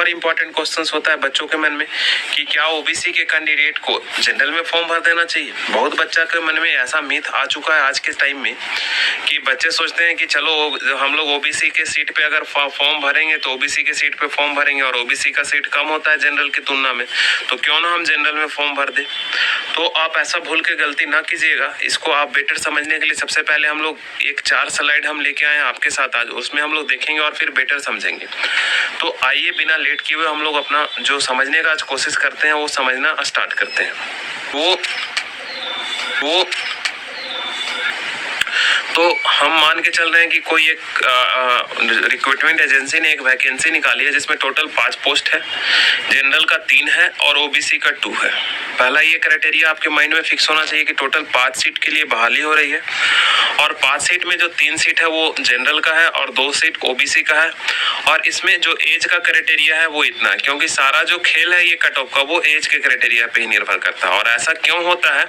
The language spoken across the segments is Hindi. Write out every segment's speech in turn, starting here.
और इम्पोर्टेंट क्वेश्चंस होता है बच्चों के मन में कि क्या ओबीसी के कैंडिडेट को जनरल में फॉर्म भर देना चाहिए। बहुत बच्चा के मन में ऐसा मिथ आ चुका है आज के टाइम में कि बच्चे सोचते हैं कि चलो हम लोग ओबीसी के सीट पे अगर फॉर्म भरेंगे तो ओबीसी के सीट पे फॉर्म भरेंगे और ओबीसी का सीट कम होता है जनरल की तुलना में, तो क्यों ना हम जनरल में फॉर्म भर दें। तो आप ऐसा भूल के गलती ना कीजिएगा। इसको आप बेटर समझने के लिए सबसे पहले हम लोग एक 4 स्लाइड हम लेके आए हैं आपके साथ आज, उसमें हम लोग देखेंगे और फिर बेटर समझेंगे। तो आइए बिना लेट किए हुए हम लोग अपना जो समझने का आज कोशिश करते हैं वो समझना स्टार्ट करते हैं। वो तो हम मान के चल रहे हैं कि कोई एक रिक्रूटमेंट एजेंसी ने एक वैकेंसी निकाली है जिसमें टोटल 5 पोस्ट है, जनरल का 3 है और ओबीसी का 2 है। पहला ये क्राइटेरिया आपके माइंड में फिक्स होना चाहिए कि टोटल 5 सीट के लिए बहाली हो रही है और 5 सीट में जो 3 सीट है वो जनरल का है और 2 सीट ओबीसी का है। और इसमें जो एज का क्राइटेरिया है वो इतना है, क्योंकि सारा जो खेल है ये कट ऑफ का वो एज के क्राइटेरिया पे ही निर्भर करता है। और ऐसा क्यों होता है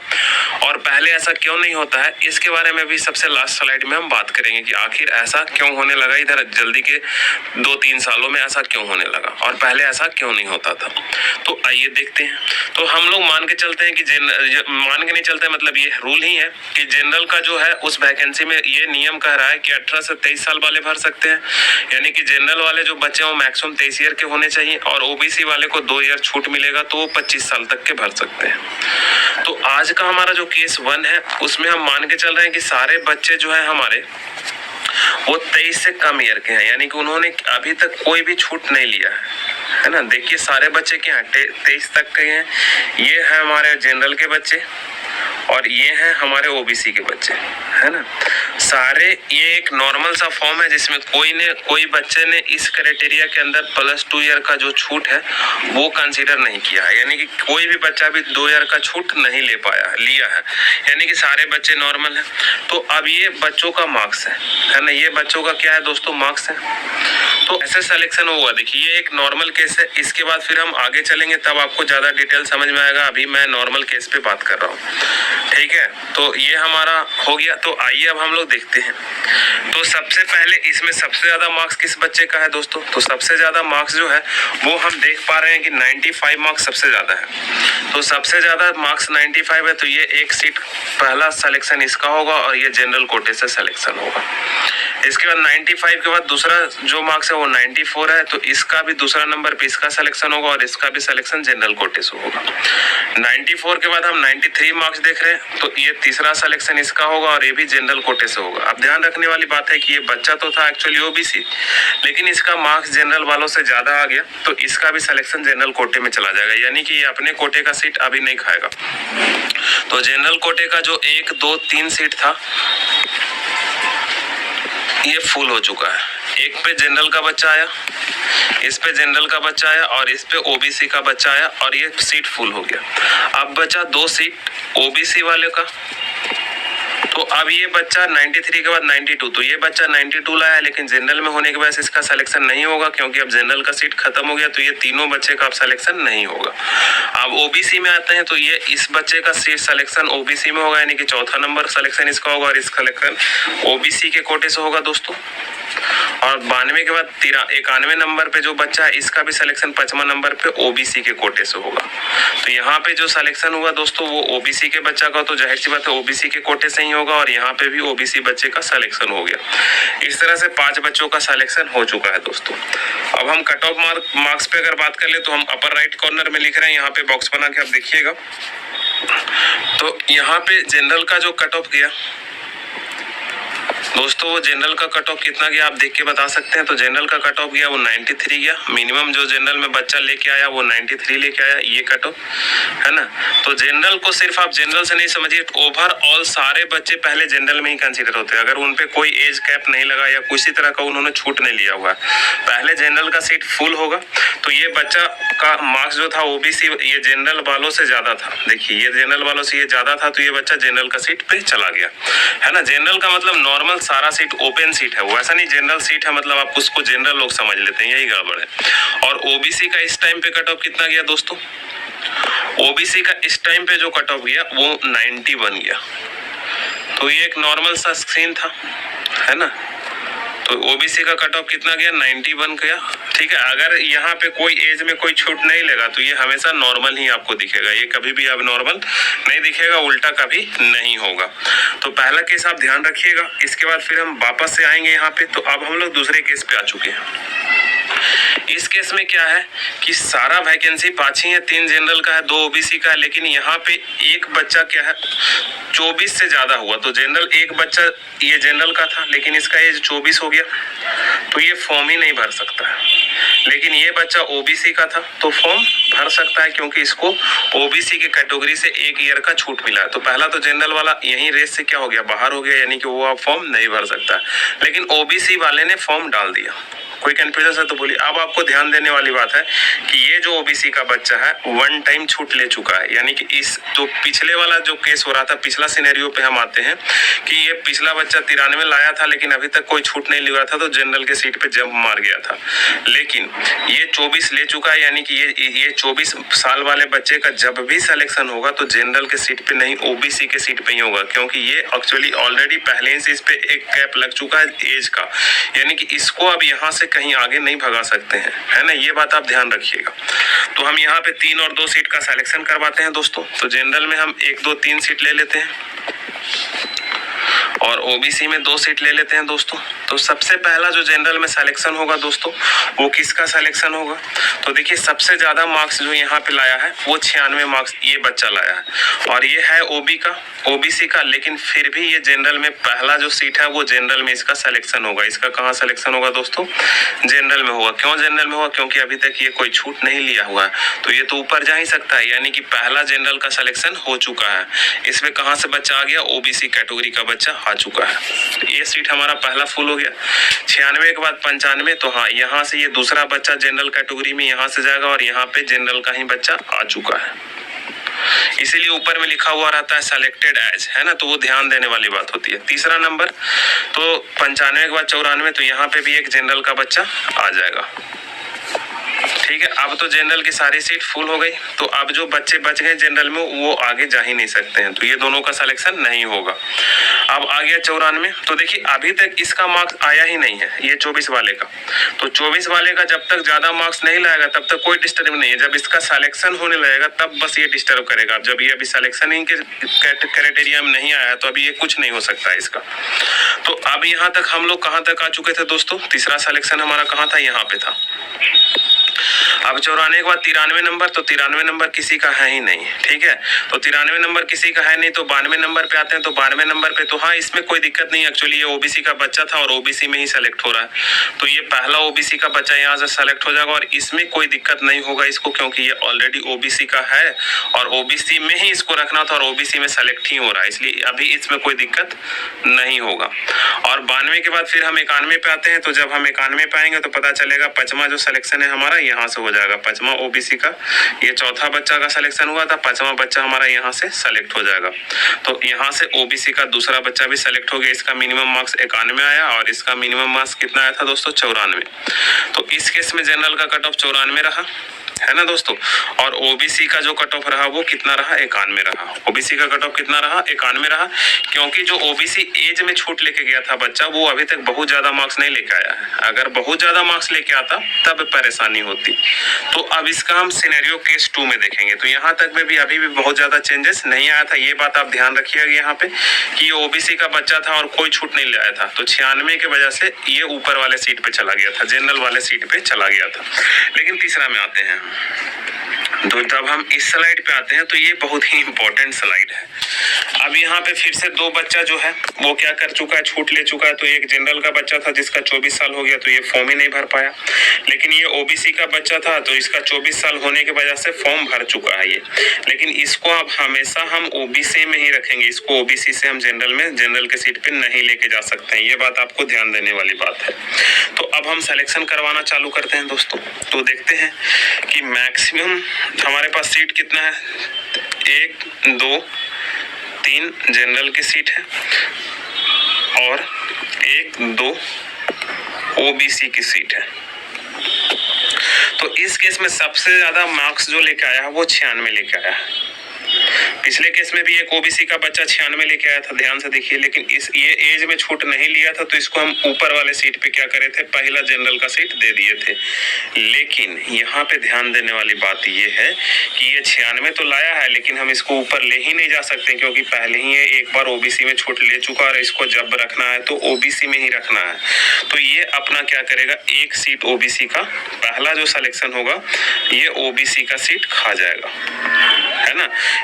और पहले ऐसा क्यों नहीं होता है, इसके बारे में भी सबसे लास्ट स्लाइड में हम बात करेंगे कि आखिर ऐसा क्यों होने लगा, इधर जल्दी के 2-3 सालों में ऐसा क्यों होने लगा और पहले ऐसा क्यों नहीं होता था। तो आइए देखते हैं। तो हम लोग मान के चलते हैं कि मान के नहीं चलते, मतलब ये रूल ही है कि जनरल का जो है उस वैकेंसी में ये नियम कह रहा है कि 18 से 23 साल वाले भर सकते हैं, यानी कि जनरल वाले जो बच्चे वो मैक्सिमम 23 ईयर के होने चाहिए और ओबीसी वाले को 2 ईयर छूट मिलेगा तो वो 25 साल तक के भर सकते हैं। तो आज का हमारा जो केस 1 है उसमें हम मान के चल रहे हैं कि सारे बच्चे जो है हमारे वो 23 से कम ईयर के हैं, यानी कि उन्होंने अभी तक कोई भी छूट नहीं लिया है ना। देखिए सारे बच्चे के यहाँ 23 तक के हैं। ये है हमारे जनरल के बच्चे और ये हैं हमारे ओबीसी के बच्चे, है ना। सारे ये एक नॉर्मल सा फॉर्म है जिसमें कोई बच्चे ने इस क्राइटेरिया के अंदर +2 ईयर का जो छूट है वो कंसीडर नहीं किया है, यानी कि कोई भी बच्चा भी 2 ईयर का छूट नहीं लिया है, यानी कि सारे बच्चे नॉर्मल हैं। तो अब ये बच्चों का मार्क्स है ना, ये बच्चों का क्या है दोस्तों, मार्क्स है। तो ऐसे सिलेक्शन हुआ। देखिए ये एक नॉर्मल केस है, इसके बाद फिर हम आगे चलेंगे तब आपको ज्यादा डिटेल समझ में आएगा। अभी मैं नॉर्मल केस पे बात कर रहा हूँ, ठीक है। तो ये हमारा हो गया। तो आइए अब हम लोग देखते हैं। तो सबसे पहले इसमें सबसे ज्यादा मार्क्स किस बच्चे का है दोस्तों, तो सबसे ज्यादा मार्क्स जो है वो हम देख पा रहे हैं कि 95 मार्क्स सबसे ज्यादा है। तो सबसे ज्यादा मार्क्स 95 है, तो ये एक सीट पहला सिलेक्शन इसका होगा और ये जनरल कोटे से सिलेक्शन होगा। इसके बाद 95 के बाद दूसरा जो मार्क्स है वो 94 है, तो इसका भी दूसरा नंबर पे इसका सिलेक्शन होगा और इसका भी सिलेक्शन जनरल कोटे से होगा। 94 के बाद हम 93 मार्क्स देख रहे हैं, तो ये तीसरा सिलेक्शन इसका होगा और ये भी जनरल कोटे से होगा। अब ध्यान रखने वाली बात है कि ये बच्चा तो था एक्चुअली ओबीसी, लेकिन इसका मार्क्स जनरल वालों से ज्यादा आ गया तो इसका भी सिलेक्शन जनरल कोटे में चला जाएगा, यानी कि ये अपने कोटे का सीट अभी नहीं खाएगा। तो जनरल कोटे का जो 1, 2, 3 सीट था ये फुल हो चुका है। एक पे जनरल का बच्चा आया, इस पे जनरल का बच्चा आया और इस पे ओबीसी का बच्चा आया और ये सीट फुल हो गया। अब बचा 2 सीट ओबीसी वाले का। तो अब ये बच्चा 93 के बाद 92, तो ये बच्चा 92 लाया, लेकिन जनरल में होने के वजह से इसका सिलेक्शन नहीं होगा क्योंकि अब जनरल का सीट खत्म हो गया, तो ये तीनों बच्चे का अब सिलेक्शन नहीं होगा। अब ओबीसी में आते हैं तो ये इस बच्चे का सीट सिलेक्शन ओबीसी में होगा, यानी कि चौथा नंबर सिलेक्शन इसका होगा और इसका सिलेक्शन ओबीसी के कोटे से होगा दोस्तों। और 92 के बाद 91 नंबर पे जो बच्चा है इसका भी सिलेक्शन 5वां नंबर पे ओबीसी के कोटे से होगा। तो यहाँ पे जो सिलेक्शन हुआ दोस्तों वो ओबीसी के बच्चा का, तो जाहिर सी बात है ओबीसी के कोटे से ही होगा और यहाँ पे भी ओबीसी बच्चे का सिलेक्शन हो गया। इस तरह से 5 बच्चों का सिलेक्शन हो चुका है दोस्तों। अब हम कट ऑफ मार्क्स पे अगर बात कर ले तो हम अपर राइट कॉर्नर में लिख रहे हैं, यहाँ पे बॉक्स बना के आप देखिएगा। तो यहाँ पे जनरल का जो कट ऑफ गया दोस्तों, वो जनरल का कट ऑफ कितना गया आप देख के बता सकते हैं। तो जनरल का कट ऑफ गया वो 93 गया, मिनिमम जो जनरल में बच्चा लेके आया वो 93 लेके आया, ये कट ऑफ है ना। तो जनरल को सिर्फ आप जनरल से नहीं समझिए, ओवरऑल सारे बच्चे पहले जनरल में ही कंसीडर होते हैं। अगर उन पे कोई एज कैप नहीं लगा या किसी तरह का उन्होंने छूट नहीं लिया हुआ, पहले जनरल का सीट फुल होगा। तो ये बच्चा का मार्क्स जो था ओबीसी ये जनरल वालों से ज्यादा था। देखिए ये जनरल वालों से ये ज्यादा था, तो ये बच्चा जनरल का सीट पे चला गया, है ना। जनरल का मतलब नॉर्मल सारा सीट ओपन सीट है, वो ऐसा नहीं जनरल सीट है मतलब आप उसको जनरल लोग समझ लेते हैं, यही गड़बड़ है। और ओबीसी का इस टाइम पे कट ऑफ कितना गया दोस्तों, ओबीसी का इस टाइम पे जो कट ऑफ गया वो 90 बन गया। तो ये एक नॉर्मल सा सीन था, है ना। तो ओबीसी का कट ऑफ कितना गया, 91 गया। ठीक है, अगर यहाँ पे कोई एज में कोई छूट नहीं लेगा तो ये हमेशा नॉर्मल ही आपको दिखेगा, ये कभी भी अब नॉर्मल नहीं दिखेगा, उल्टा कभी नहीं होगा। तो पहला केस आप ध्यान रखिएगा। इसके बाद फिर हम वापस से आएंगे यहाँ पे। तो अब हम लोग दूसरे केस पे आ चुके हैं। इस केस में क्या है कि सारा वैकेंसी 5 ही है, 3 जनरल का है, 2 ओबीसी का है, लेकिन यहाँ पे एक बच्चा क्या है 24 से ज्यादा हुआ। तो जनरल एक बच्चा ये जनरल का था, लेकिन इसका एज 24 हो गया, तो ये फॉर्म ही नहीं भर सकता है। लेकिन ये बच्चा ओबीसी का था तो फॉर्म भर सकता है, क्योंकि इसको ओबीसी के कैटेगरी से 1 ईयर का छूट मिला है। तो पहला तो जनरल वाला यही रेस से क्या हो गया, बाहर हो गया, यानी कि वो आप फॉर्म नहीं भर सकता। लेकिन ओबीसी वाले ने फॉर्म डाल दिया। कोई कंफ्यूजन है तो बोलिए। अब आपको ध्यान देने वाली बात है कि ये जो ओबीसी का बच्चा है 1 टाइम छूट ले चुका है, यानी कि इस तो पिछले वाला जो केस हो रहा था, पिछला सिनेरियो पे हम आते हैं कि ये पिछला बच्चा 93 लाया था, लेकिन अभी तक कोई छूट नहीं लिया था, तो जनरल के सीट पे जंप मार गया था। लेकिन ये 24 ले चुका है, यानी कि ये 24 साल वाले बच्चे का जब भी सिलेक्शन होगा तो जनरल के सीट पे नहीं, ओबीसी के सीट पे ही होगा, क्योंकि ये एक्चुअली ऑलरेडी पहले से इस पे एक कैप लग चुका है एज का, यानी कि इसको अब यहाँ से कहीं आगे नहीं भगा सकते हैं, है ना। ये बात आप ध्यान रखिएगा। तो हम यहाँ पे 3 और 2 सीट का सिलेक्शन करवाते हैं दोस्तों। तो जनरल में हम 1, 2, 3 सीट ले लेते हैं और ओबीसी में 2 सीट ले लेते हैं दोस्तों। तो सबसे पहला जो जनरल में सिलेक्शन होगा दोस्तों, वो किसका सिलेक्शन होगा, तो देखिए सबसे ज्यादा मार्क्स जो यहाँ पे लाया है वो 96 मार्क्स ये बच्चा लाया है, और ये है ओबीसी का, लेकिन फिर भी ये जनरल में पहला जो सीट है वो जनरल में इसका सिलेक्शन होगा। इसका कहाँ सिलेक्शन होगा दोस्तों, जनरल में होगा। क्यों जनरल में होगा, क्योंकि अभी तक ये कोई छूट नहीं लिया हुआ है, तो ये तो ऊपर जा ही सकता है, यानी कि पहला जनरल का सिलेक्शन हो चुका है। इसमें कहाँ से बच्चा आ गया, ओबीसी कैटेगरी का बच्चा आ चुका है। ये सीट हमारा पहला फुल हो गया। 96 के बाद 95, तो हाँ यहाँ से ये दूसरा बच्चा जनरल कैटेगरी में यहाँ से जाएगा, और यहाँ पे जनरल का ही बच्चा आ चुका है, इसीलिए ऊपर में लिखा हुआ रहता है सेलेक्टेड एज, है ना, तो वो ध्यान देने वाली बात होती है। तीसरा नंबर तो 95 के बाद 94, तो यहाँ पे भी एक जनरल का बच्चा आ जाएगा। ठीक है, अब तो जनरल की सारी सीट फुल हो गई, तो अब जो बच्चे बच गए जनरल में वो आगे जा ही नहीं सकते हैं, तो ये दोनों का सिलेक्शन नहीं होगा। अब आ गया 94, तो देखिए अभी तक इसका मार्क्स आया ही नहीं है, ये 24 वाले का। तो 24 वाले का जब तक ज्यादा मार्क्स नहीं लाएगा तब तक कोई डिस्टर्ब नहीं है। जब इसका सिलेक्शन होने लगेगा तब बस ये डिस्टर्ब करेगा। जब ये अभी सिलेक्शन ही के क्राइटेरिया में नहीं आया तो अभी ये कुछ नहीं हो सकता है इसका। तो अब यहाँ तक हम लोग कहाँ तक आ चुके थे दोस्तों, तीसरा सिलेक्शन हमारा कहाँ था, यहाँ पे था। अब 94 के बाद 93 नंबर, तो 93 नंबर किसी का है ही नहीं। ठीक है, तो 93 नंबर किसी का है नहीं, तो 92 नंबर पे आते हैं। तो 92 नंबर पे तो हाँ इसमें कोई दिक्कत नहीं, एक्चुअली ये ओबीसी का बच्चा था और ओबीसी में ही सेलेक्ट हो रहा है, तो ये पहला ओबीसी का बच्चा यहाँ से सेलेक्ट हो जाएगा, और इसमें कोई दिक्कत नहीं होगा इसको, क्योंकि ये ऑलरेडी ओबीसी का है और ओबीसी में ही इसको रखना था और ओबीसी में सेलेक्ट ही हो रहा है, इसलिए अभी इसमें कोई दिक्कत नहीं होगा। और 92 के बाद फिर हम 91 पे आते हैं। तो जब हम 91 पे आएंगे तो पता चलेगा 5वां जो सिलेक्शन है हमारा यहाँ से हो जाएगा। 5वां ओबीसी का, ये चौथा बच्चा का सिलेक्शन हुआ था, 5वां बच्चा हमारा यहाँ से सेलेक्ट हो जाएगा। तो यहाँ से ओबीसी का दूसरा बच्चा भी सेलेक्ट हो गया। इसका मिनिमम मार्क्स 91 आया और इसका मिनिमम मार्क्स कितना आया था दोस्तों, 94। तो इस केस में जनरल का कट ऑफ 94 रहा, है ना दोस्तों, और ओबीसी का जो कट ऑफ रहा वो कितना रहा, 91 रहा। ओबीसी का कट ऑफ कितना रहा, 91 रहा, क्योंकि जो ओबीसी एज में छूट लेके गया था बच्चा वो अभी तक बहुत ज्यादा मार्क्स नहीं लेके आया है। अगर बहुत ज्यादा मार्क्स लेके आता तब परेशानी होती। तो अब इसका हम सिनेरियो केस 2 में देखेंगे। तो यहाँ तक में भी अभी भी बहुत ज्यादा चेंजेस नहीं आया था, ये बात आप ध्यान रखिएगा यहाँ पे कि ये ओबीसी का बच्चा था और कोई छूट नहीं ले आया था, तो 96 की वजह से ये ऊपर वाले सीट पे चला गया था, जनरल वाले सीट पे चला गया था। लेकिन तीसरा में आते हैं, तो जब हम इस स्लाइड पे आते हैं तो ये बहुत ही इंपॉर्टेंट स्लाइड है। अब यहाँ पे फिर से 2 बच्चा जो है वो क्या कर चुका है, छूट ले चुका है। तो एक जनरल का बच्चा था जिसका 24 साल हो गया, तो ये फॉर्म ही नहीं भर पाया। लेकिन ये ओबीसी का बच्चा था, तो इसका 24 साल होने की वजह से फॉर्म भर चुका है ये। लेकिन इसको अब हमेशा हम ओबीसी में ही रखेंगे, इसको ओबीसी से हम जनरल के सीट पे नहीं लेके जा सकते हैं, ये बात आपको ध्यान देने वाली बात है। तो अब हम सिलेक्शन करवाना चालू करते हैं दोस्तों। तो देखते हैं कि मैक्सिमम हमारे पास सीट कितना है, 1, 2, 3 जनरल की सीट है और 1, 2 ओबीसी की सीट है। तो इस केस में सबसे ज्यादा मार्क्स जो लेके आया है वो 96 लेके आया है। पिछले केस में भी एक ओबीसी का बच्चा 96 लेके आया था, ध्यान से देखिए, लेकिन ये एज में छूट नहीं लिया था तो इसको हम ऊपर वाले सीट पे क्या करे थे, पहला जनरल का सीट दे दिए थे। लेकिन यहाँ पे ध्यान देने वाली बात ये है कि ये 96 तो लाया है, लेकिन हम इसको ऊपर ले ही नहीं जा सकते क्योंकि पहले ही ये एक बार ओबीसी में छूट ले चुका और इसको जब रखना है तो ओबीसी में ही रखना है। तो ये अपना क्या करेगा, एक सीट ओबीसी का पहला जो सिलेक्शन होगा ये ओबीसी का सीट खा जाएगा, है ना,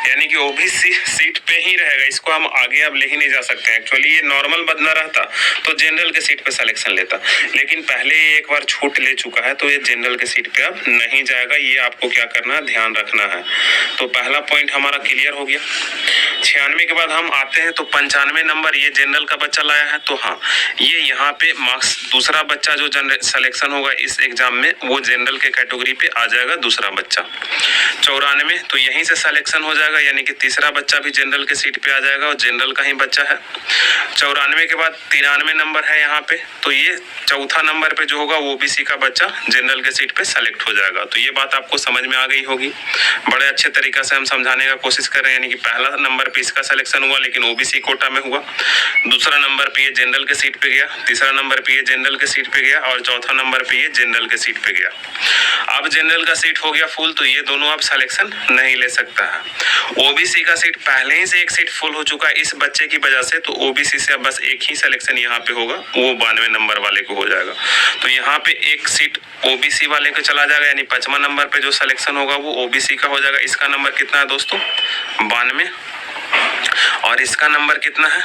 यानी कि ओबीसी सीट पे ही रहेगा, इसको हम आगे अब ले ही नहीं जा सकते। एक्चुअली ये नॉर्मल बदला रहता तो जनरल के सीट पे सिलेक्शन लेता, लेकिन पहले ये एक बार छूट ले चुका है तो ये जनरल के सीट पे अब नहीं जाएगा। ये आपको क्या करना है, ध्यान रखना है। तो पहला पॉइंट हमारा क्लियर हो गया। 96 के बाद हम आते हैं तो 95 नंबर ये जनरल का बच्चा लाया है, तो हाँ ये यहाँ पे मार्क्स दूसरा बच्चा जो सिलेक्शन होगा इस एग्जाम में वो जनरल के कैटेगरी पे आ जाएगा दूसरा बच्चा। 94 तो यहीं से सिलेक्शन हो जाएगा, यानी कि तीसरा बच्चा भी जनरल के सीट पे आ जाएगा और जनरल का ही बच्चा है। 94 के बाद 93 नंबर है यहाँ पे, तो ये चौथा नंबर पे जो होगा वो ओबीसी का बच्चा जनरल के सीट पे सेलेक्ट हो जाएगा। तो ये बात आपको समझ में आ गई होगी। बड़े अच्छे तरीके से हम समझाने का कोशिश कर रहे हैं, यानी कि पहला नंबर पे इसका सिलेक्शन हुआ लेकिन ओबीसी कोटा में हुआ, दूसरा नंबर पे ये जनरल के सीट पे गया, तीसरा नंबर पे ये जनरल के सीट पे गया और चौथा नंबर पे ये जनरल के सीट पे गया। अब जनरल का सीट हो गया फुल तो ये दोनों अब सिलेक्शन नहीं ले सकता है। ओबीसी का सीट पहले ही से एक सीट फुल हो चुका है इस बच्चे की वजह से, तो ओबीसी से अब बस एक ही सिलेक्शन यहाँ पे होगा, वो 92 नंबर वाले को हो जाएगा। तो यहाँ पे एक सीट ओबीसी वाले को चला जाएगा, यानी 55 नंबर पे जो सिलेक्शन होगा वो ओबीसी का हो जाएगा। इसका नंबर कितना है दोस्तों, 92, और इसका नंबर कितना है,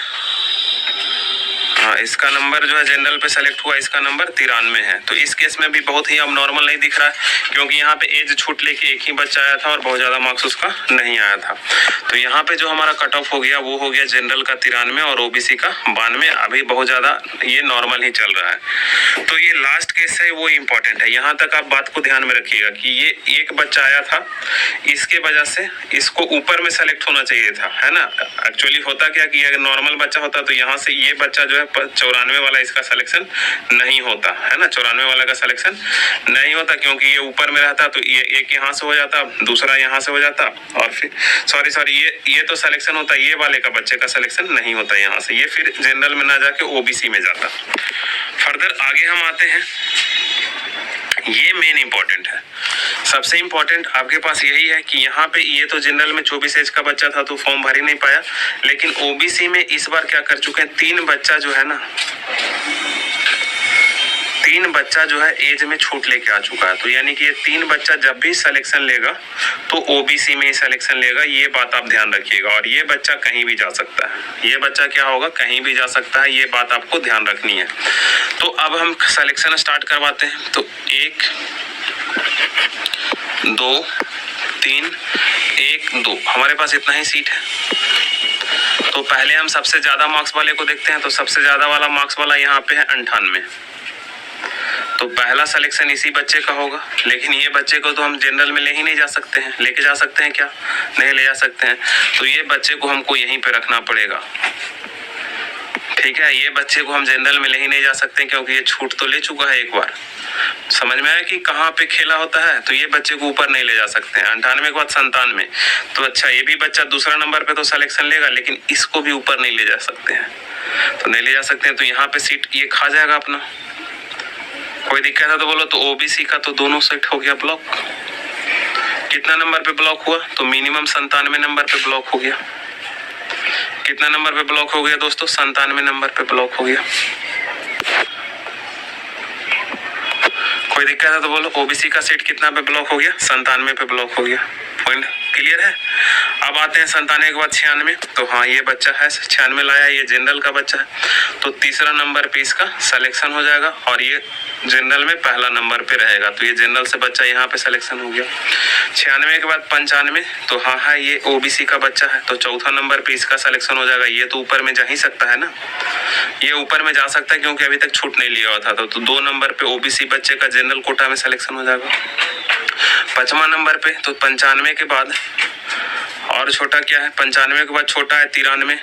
हाँ इसका नंबर जो है जनरल पे सेलेक्ट हुआ, इसका नंबर 93 है। तो इस केस में भी बहुत ही अब नॉर्मल नहीं दिख रहा है क्योंकि यहाँ पे एज छूट लेके एक ही बच्चा आया था और बहुत ज्यादा मार्क्स उसका नहीं आया था। तो यहाँ पे जो हमारा कट ऑफ हो गया वो हो गया जनरल का 93 और ओबीसी का 92। अभी बहुत ज्यादा ये नॉर्मल ही चल रहा है। तो ये लास्ट केस है वो इम्पोर्टेंट है, यहाँ तक आप बात को ध्यान में रखिएगा कि ये एक बच्चा आया था, इसके वजह से इसको ऊपर में सेलेक्ट होना चाहिए था, है ना। एक्चुअली होता क्या कि अगर नॉर्मल बच्चा होता तो यहाँ से ये बच्चा जो है 94 वाला इसका सिलेक्शन नहीं होता, है ना, 94 वाला का सिलेक्शन नहीं होता क्योंकि ये ऊपर में रहता तो ये एक यहाँ से हो जाता, दूसरा यहाँ से हो जाता और फिर सॉरी ये तो सिलेक्शन होता, ये वाले का बच्चे का सिलेक्शन नहीं होता यहाँ से, ये फिर जनरल में ना जाके ओबीसी में जाता। फर्दर आगे हम आते हैं, ये मेन इंपॉर्टेंट है, सबसे इंपॉर्टेंट आपके पास यही है कि यहाँ पे ये तो जनरल में 24 एज का बच्चा था तो फॉर्म भर ही नहीं पाया, लेकिन ओबीसी में इस बार क्या कर चुके हैं, 3 बच्चा जो है ना, 3 बच्चा जो है एज में छूट लेके आ चुका है। तो यानी कि ये 3 बच्चा जब भी सिलेक्शन लेगा तो ओबीसी में ही सिलेक्शन लेगा, ये बात आप ध्यान रखिएगा। और ये बच्चा कहीं भी जा सकता है, ये बच्चा क्या होगा, कहीं भी जा सकता है, ये बात आपको ध्यान रखनी है। तो अब हम सिलेक्शन स्टार्ट करवाते हैं। तो 1 2 3 1 2 हमारे पास इतना ही सीट है। तो पहले हम सबसे ज्यादा मार्क्स वाले को देखते हैं। तो सबसे ज्यादा वाला मार्क्स वाला यहाँ पे है 98। तो पहला सिलेक्शन इसी बच्चे का होगा, लेकिन ये बच्चे को तो हम जनरल में ले ही नहीं जा सकते हैं। लेके जा सकते हैं क्या, नहीं ले जा सकते हैं। तो ये बच्चे को हमको यहीं पे रखना पड़ेगा, ठीक है। ये बच्चे को हम जनरल में ले ही नहीं जा सकते क्योंकि ये छूट तो ले चुका है एक बार। समझ में आया कि कहाँ पे खेला होता है। तो ये बच्चे को ऊपर नहीं ले जा सकते हैं। 98 के बाद 97। तो अच्छा ये भी बच्चा दूसरा नंबर पे तो सिलेक्शन लेगा, लेकिन इसको भी ऊपर नहीं ले जा सकते हैं। तो नहीं ले जा सकते हैं, तो यहाँ पे सीट ये खा जाएगा अपना। कोई दिक्कत है तो बोलो। तो ओबीसी का तो दोनों सीट हो गया ब्लॉक। कितना नंबर पे ब्लॉक हुआ, तो मिनिमम 97 नंबर पे ब्लॉक हो गया। कितना नंबर पे ब्लॉक हो गया दोस्तों, 97 नंबर पे ब्लॉक हो गया। कोई दिक्कत है तो बोलो। ओबीसी का सीट कितना पे ब्लॉक हो गया, 97 पे ब्लॉक हो गया। पॉइंट क्लियर है। अब आते हैं 97 के बाद 96। तो हाँ ये बच्चा है 96 लाया, ये जनरल का बच्चा है। तो तीसरा नंबर पे इसका सिलेक्शन हो जाएगा और ये जनरल में पहला नंबर पे रहेगा। तो ये जनरल से बच्चा यहाँ पे सिलेक्शन हो गया। 96 के बाद 95। तो हाँ है ये ओबीसी का बच्चा है, तो चौथा नंबर पे इसका सिलेक्शन हो जाएगा। ये तो ऊपर में जा ही सकता है ना, ये ऊपर में जा सकता है क्योंकि अभी तक छूट नहीं लिया हुआ था। तो 2 नंबर पे ओबीसी बच्चे का जनरल कोटा में सिलेक्शन हो जाएगा। 5वां नंबर पे तो 95 के बाद और छोटा क्या है, 95 के बाद छोटा है 93।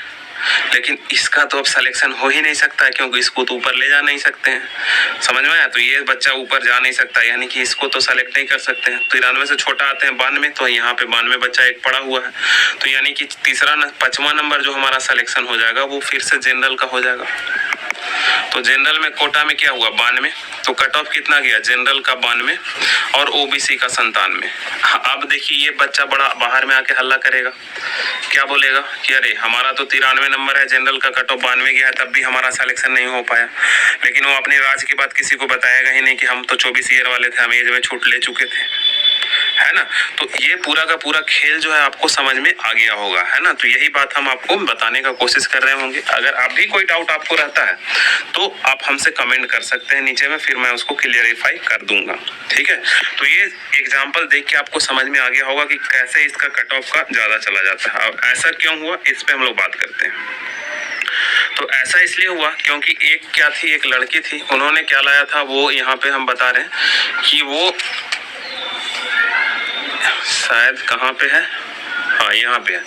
लेकिन इसका तो अब सिलेक्शन हो ही नहीं सकता है, क्योंकि इसको तो ऊपर ले जा नहीं सकते हैं। समझ में आया? तो ये बच्चा ऊपर जा नहीं सकता, यानी कि इसको तो सेलेक्ट नहीं कर सकते हैं। 93 से छोटा आते हैं 92, तो यहाँ पे 92 बच्चा एक पड़ा हुआ है, तो यानी कि तीसरा 5वां नंबर जो हमारा सिलेक्शन हो जाएगा वो फिर से जनरल का हो जाएगा। तो जनरल में कोटा में क्या हुआ 92, तो कट ऑफ कितना गया जनरल का 92 और ओबीसी का 97। अब देखिए ये बच्चा बड़ा बाहर में आके हल्ला करेगा, क्या बोलेगा कि अरे हमारा तो 93 नंबर है, जनरल का कट ऑफ 92 गया है, तब भी हमारा सिलेक्शन नहीं हो पाया। लेकिन वो अपनी राज की बात किसी को बताएगा ही नहीं कि हम तो 24 ईयर वाले थे, हम एज में छूट ले चुके थे, है ना। तो ये पूरा का पूरा खेल जो है आपको समझ में आ गया होगा, है ना। तो यही बात हम आपको बताने का कोशिश कर रहे होंगे। अगर आप भी कोई डाउट आपको रहता है तो आप हमसे कमेंट कर सकते हैं नीचे में, फिर मैं उसको क्लियरिफाई कर दूंगा, ठीक है। तो ये एग्जाम्पल देख के आपको समझ में आ गया होगा कि कैसे इसका कट ऑफ का ज्यादा चला जाता है। अब ऐसा क्यों हुआ इस पे हम लोग बात करते हैं। तो ऐसा इसलिए हुआ क्योंकि एक क्या थी, एक लड़की थी, उन्होंने क्या लाया था वो यहाँ पे हम बता रहे हैं कि वो शायद कहाँ पे है, हाँ यहाँ पे है।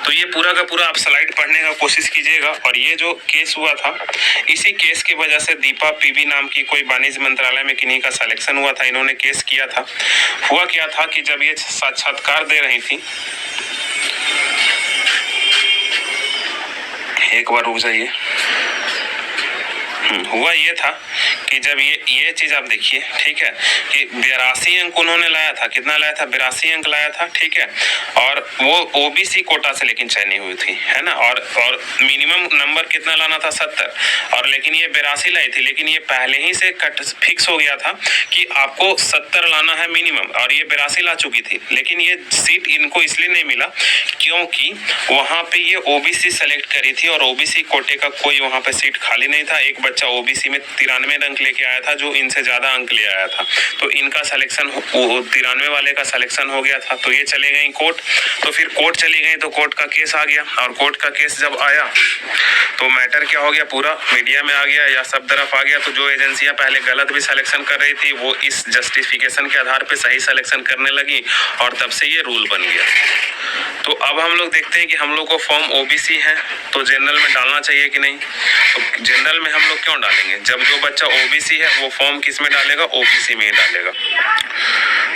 तो ये पूरा का पूरा आप स्लाइड पढ़ने का कोशिश कीजिएगा। और ये जो केस हुआ था, इसी केस की वजह से दीपा पीबी नाम की कोई वाणिज्य मंत्रालय में किन्हीं का सिलेक्शन हुआ था, इन्होंने केस किया था। हुआ क्या था कि जब ये साक्षात्कार दे रही थी, एक बार रुक जाइए, हुआ ये था कि जब ये चीज आप देखिए, ठीक है, कि 82 अंक उन्होंने लाया था, कितना लाया था 82 अंक लाया था, ठीक है। और वो ओबीसी कोटा से लेकिन चयनी हुई थी, है ना। और मिनिमम नंबर कितना लाना था 70, और लेकिन ये 82 लाई थी। लेकिन ये पहले ही से कट फिक्स हो गया था कि आपको 70 लाना है मिनिमम, और ये 82 ला चुकी थी। लेकिन ये सीट इनको इसलिए नहीं मिला क्योंकि वहां पे ये ओबीसी सेलेक्ट करी थी और ओबीसी कोटे का कोई वहां पे सीट खाली नहीं था। एक बच्चा ओबीसी में 93 अंक लेके आया था जो इनसे ज्यादा अंक ले आया था, तो इनका सिलेक्शन 93 वाले का सिलेक्शन हो गया था। तो ये चले गई कोर्ट, तो फिर कोर्ट चली गई तो कोर्ट का केस आ गया। और कोर्ट का केस जब आया तो मैटर क्या हो गया, पूरा मीडिया में आ गया या सब तरफ आ गया। तो जो एजेंसियां पहले गलत भी सिलेक्शन कर रही थी वो इस जस्टिफिकेशन के आधार पे सही सिलेक्शन करने लगी, और तब से ये रूल बन गया। तो अब हम लोग देखते हैं कि हम लोग को फॉर्म ओबीसी है तो जनरल में डालना चाहिए कि नहीं। तो जनरल में हम लोग क्यों डालेंगे, जब जो बच्चा ओबीसी है वो फॉर्म किस में डालेगा, ओबीसी में ही डालेगा।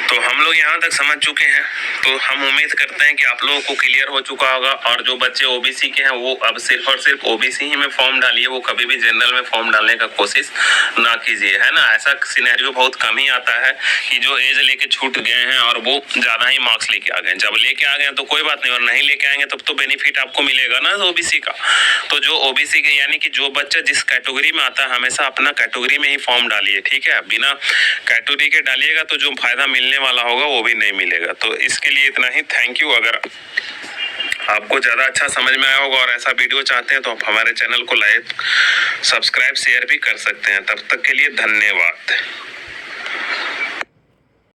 तो हम लोग यहाँ तक समझ चुके हैं, तो हम उम्मीद करते हैं कि आप लोगों को क्लियर हो चुका होगा। और जो बच्चे ओबीसी के हैं वो अब सिर्फ और सिर्फ ओबीसी ही में फॉर्म डालिए, वो कभी भी जनरल में फॉर्म डालने का कोशिश ना कीजिए, है ना। ऐसा सिनेरियो बहुत कम ही आता है कि जो एज लेके छूट गए हैं और वो ज्यादा ही मार्क्स लेके आ गए। जब लेके आ गए तो कोई बात नहीं, और नहीं लेके आएंगे तब तो बेनिफिट आपको मिलेगा ना ओबीसी का। तो जो ओबीसी के यानी कि जो बच्चा जिस कैटेगरी में आता है हमेशा अपना कैटेगरी में ही फॉर्म डालिए, ठीक है। बिना कैटेगरी के डालिएगा तो जो फायदा मिलने वाला होगा वो भी नहीं मिलेगा। तो इसके लिए इतना ही, थैंक यू। अगर आपको ज़्यादा अच्छा समझ में आया होगा और ऐसा वीडियो चाहते हैं तो आप हमारे चैनल को लाइक, सब्सक्राइब, शेयर भी कर सकते हैं। तब तक के लिए धन्यवाद।